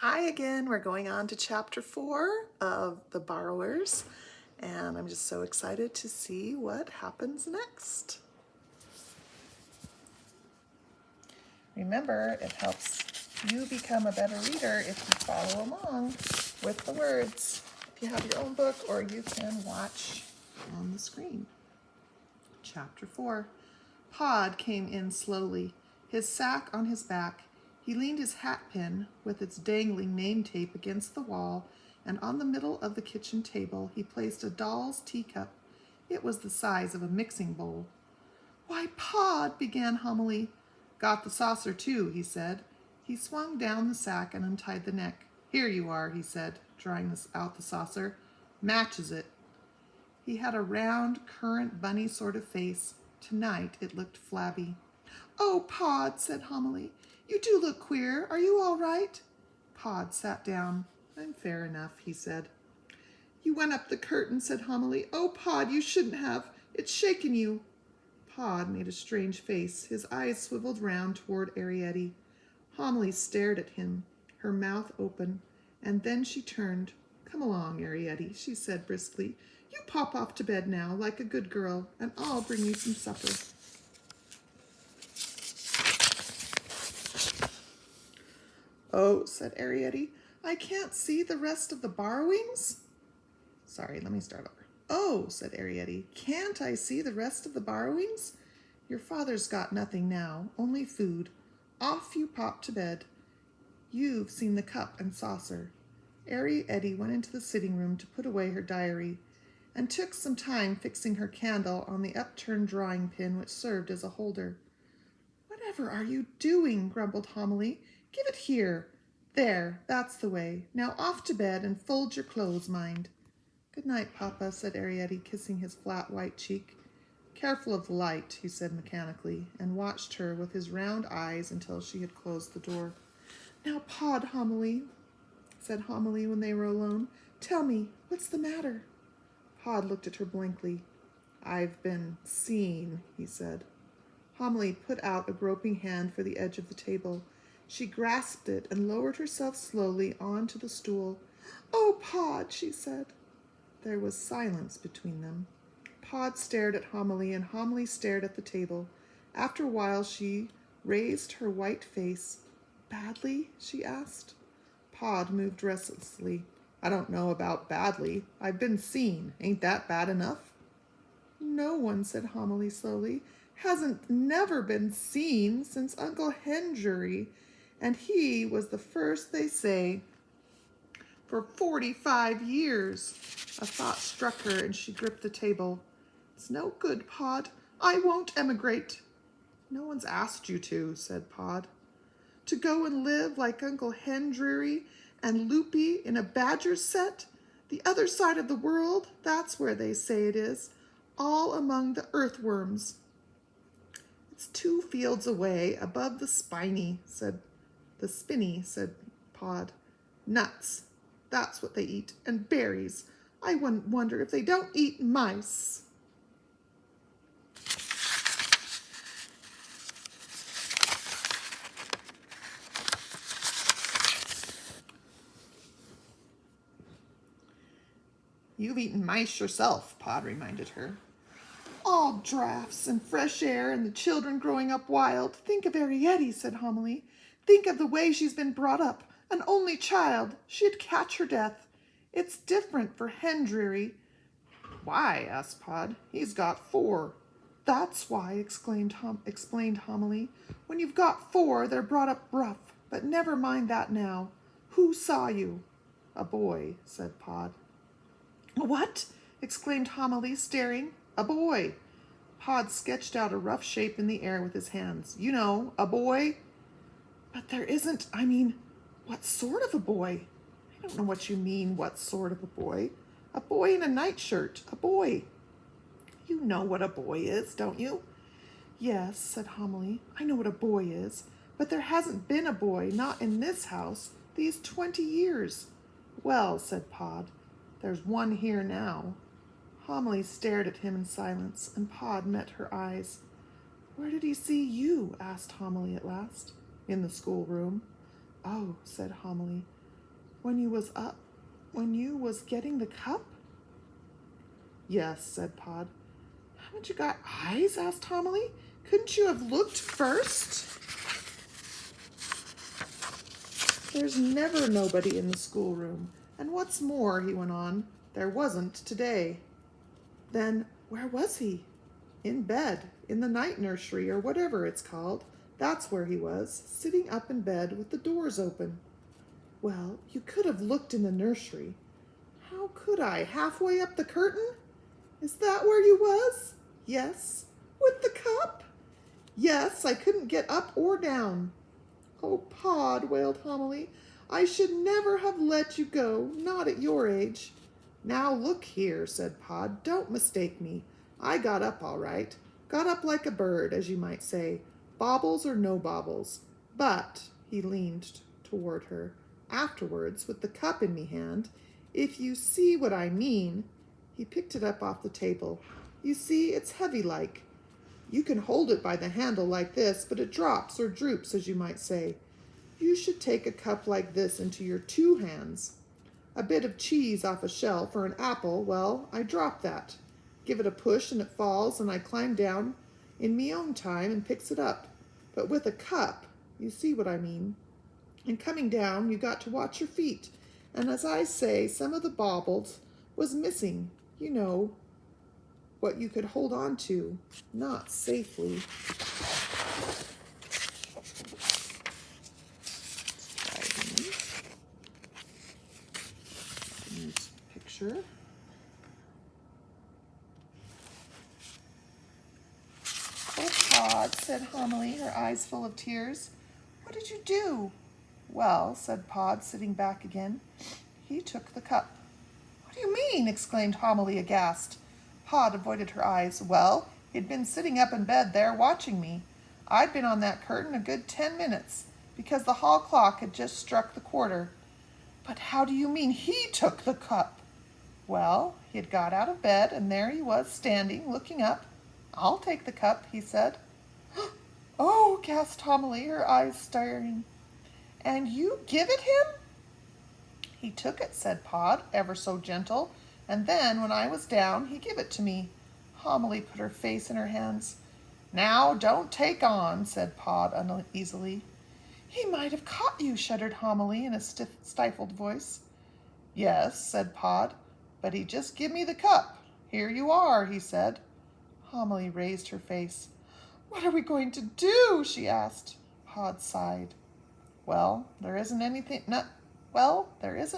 Hi again, we're going on to chapter 4 of The Borrowers, and I'm just so excited to see what happens next. Remember, it helps you become a better reader if you follow along with the words. If you have your own book, or you can watch on the screen. Chapter 4. Pod came in slowly, his sack on his back. He leaned his hat pin with its dangling name tape against the wall, and on the middle of the kitchen table he placed a doll's teacup. It was the size of a mixing bowl. "Why, Pod," began Homily. "Got the saucer too," he said. He swung down the sack and untied the neck. "Here you are," he said, drawing out the saucer. "Matches it." He had a round, currant, bunny sort of face. Tonight it looked flabby. "Oh, Pod," said Homily, "you do look queer. Are you all right?" Pod sat down. "I'm fair enough," he said. "You went up the curtain," said Homily. "Oh, Pod, you shouldn't have. It's shaken you." Pod made a strange face. His eyes swiveled round toward Arrietty. Homily stared at him, her mouth open, and then she turned. "Come along, Arrietty," she said briskly. "You pop off to bed now, like a good girl, and I'll bring you some supper." "Oh," said Arrietty, "I can't see the rest of the borrowings." Sorry, let me start over. "Oh," said Arrietty, "can't I see the rest of the borrowings? Your father's got nothing now, only food. Off you pop to bed. You've seen the cup and saucer." Arrietty went into the sitting room to put away her diary, and took some time fixing her candle on the upturned drawing pin which served as a holder. "Whatever are you doing?" grumbled Homily. "Give it here. There, that's the way. Now off to bed and fold your clothes, mind." "Good night, Papa," said Arrietty, kissing his flat white cheek. "Careful of the light," he said mechanically, and watched her with his round eyes until she had closed the door. "Now, Pod, Homily," said Homily when they were alone. "Tell me, what's the matter?" Pod looked at her blankly. "I've been seen," he said. Homily put out a groping hand for the edge of the table. She grasped it and lowered herself slowly onto the stool. "Oh, Pod," she said. There was silence between them. Pod stared at Homily, and Homily stared at the table. After a while she raised her white face. "Badly?" she asked. Pod moved restlessly. "I don't know about badly. I've been seen. Ain't that bad enough?" "No one," said Homily slowly, "hasn't never been seen since Uncle Henry, and he was the first, they say, for 45 years. A thought struck her, and she gripped the table. "It's no good, Pod. I won't emigrate." "No one's asked you to," said Pod. "To go and live like Uncle Henry and Loopy in a badger's set? The other side of the world, that's where they say it is. All among the earthworms." "It's 2 fields away, above the spinney," said Pod. "Nuts. That's what they eat, and berries. I wouldn't wonder if they don't eat mice." "You've eaten mice yourself," Pod reminded her. "All draughts and fresh air and the children growing up wild. Think of Arrietty," said Homily. "Think of the way she's been brought up. An only child. She'd catch her death. It's different for Henry." "Why?" asked Pod. "He's got 4. "That's why," explained Homily. "When you've got 4, they're brought up rough. But never mind that now. Who saw you?" "A boy," said Pod. "What?" exclaimed Homily, staring. "A boy." Pod sketched out a rough shape in the air with his hands. "You know, a boy." "But there isn't, what sort of a boy?" "I don't know what you mean, what sort of a boy. A boy in a nightshirt, a boy." "You know what a boy is, don't you?" "Yes," said Homily, "I know what a boy is. But there hasn't been a boy, not in this house, these 20 years. "Well," said Pod, "there's one here now." Homily stared at him in silence, and Pod met her eyes. "Where did he see you?" asked Homily at last. "In the schoolroom." "Oh," said Homily. When you was getting the cup? Yes, said Pod. Haven't you got eyes? Asked Homily. Couldn't you have looked first? There's never nobody in the schoolroom. And what's more, he went on, there wasn't today. Then where was he? In bed, in the night nursery, or whatever it's called. That's where he was, sitting up in bed with the doors open. Well, you could have looked in the nursery. How could I? Halfway up the curtain? Is that where you was? Yes. With the cup? Yes, I couldn't get up or down. Oh, Pod, wailed Homily, I should never have let you go, not at your age. Now look here, said Pod, don't mistake me. I got up all right. Got up like a bird, as you might say, bobbles or no bobbles. But, he leaned toward her, afterwards, with the cup in me hand, if you see what I mean, he picked it up off the table. You see, it's heavy like. You can hold it by the handle like this, but it drops or droops, as you might say. You should take a cup like this into your 2 hands. A bit of cheese off a shelf or an apple, well, I drop that. Give it a push and it falls, and I climb down in me own time and picks it up. But with a cup, you see what I mean. And coming down, you got to watch your feet. And as I say, some of the baubles was missing, you know, what you could hold on to, not safely. Picture. Oh, Pod, said Homily, her eyes full of tears. What did you do? Well, said Pod, sitting back again, he took the cup. What do you mean? Exclaimed Homily, aghast. Pod avoided her eyes. Well, he'd been sitting up in bed there watching me. I'd been on that curtain a good 10 minutes, because the hall clock had just struck the quarter. But how do you mean he took the cup? Well, he had got out of bed, and there he was standing, looking up. I'll take the cup, he said. Oh, gasped Homily, her eyes staring. And you give it him? He took it, said Pod, ever so gentle, and then, when I was down, he give it to me. Homily put her face in her hands. Now, don't take on, said Pod uneasily. He might have caught you, shuddered Homily in a stifled voice. Yes, said Pod, but he just give me the cup. Here you are, he said. Homily raised her face. What are we going to do? She asked. Pod sighed. Well, there isn't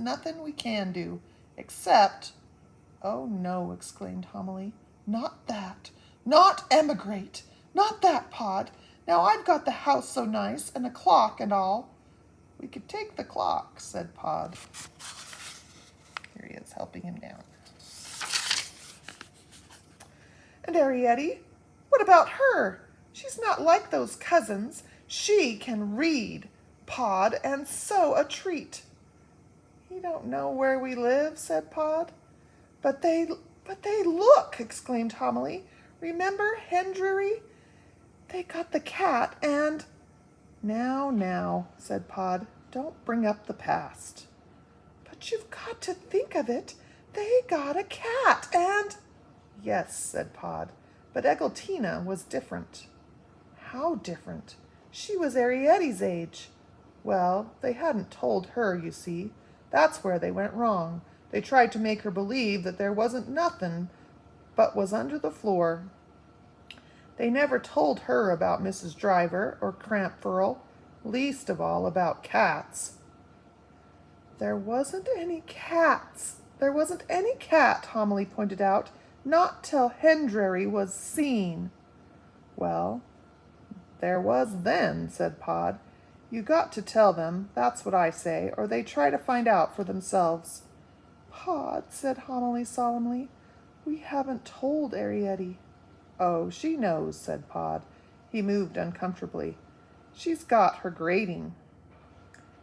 nothing we can do, except... Oh, no, exclaimed Homily. Not that. Not emigrate. Not that, Pod. Now I've got the house so nice, and a clock and all. We could take the clock, said Pod. Here he is, helping him down. And Arrietty, what about her? She's not like those cousins. She can read, Pod, and so a treat. You don't know where we live, said Pod. But they look, exclaimed Homily. Remember Hendry? They got the cat and... Now, said Pod, don't bring up the past. But you've got to think of it. They got a cat and... Yes, said Pod, but Eglantine was different. How different? She was Arrietty's age. Well, they hadn't told her, you see. That's where they went wrong. They tried to make her believe that there wasn't nothing but was under the floor. They never told her about Mrs. Driver or Crampfurl, least of all about cats. There wasn't any cats. There wasn't any cat, Homily pointed out, not till Hendry was seen. Well, there was then, said Pod. You got to tell them, that's what I say, or they try to find out for themselves. Pod, said Homily solemnly, we haven't told Arrietty. Oh, she knows, said Pod. He moved uncomfortably. She's got her grading.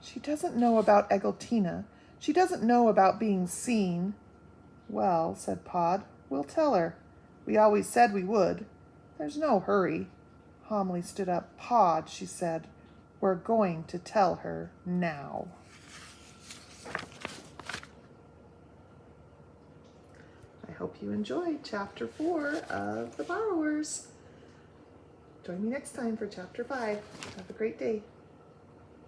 She doesn't know about Eglantine. She doesn't know about being seen. Well, said Pod, we'll tell her. We always said we would. There's no hurry. Homily stood up. Pod, she said, we're going to tell her now. hope you enjoyed Chapter 4 of The Borrowers. Join me next time for Chapter 5. Have a great day.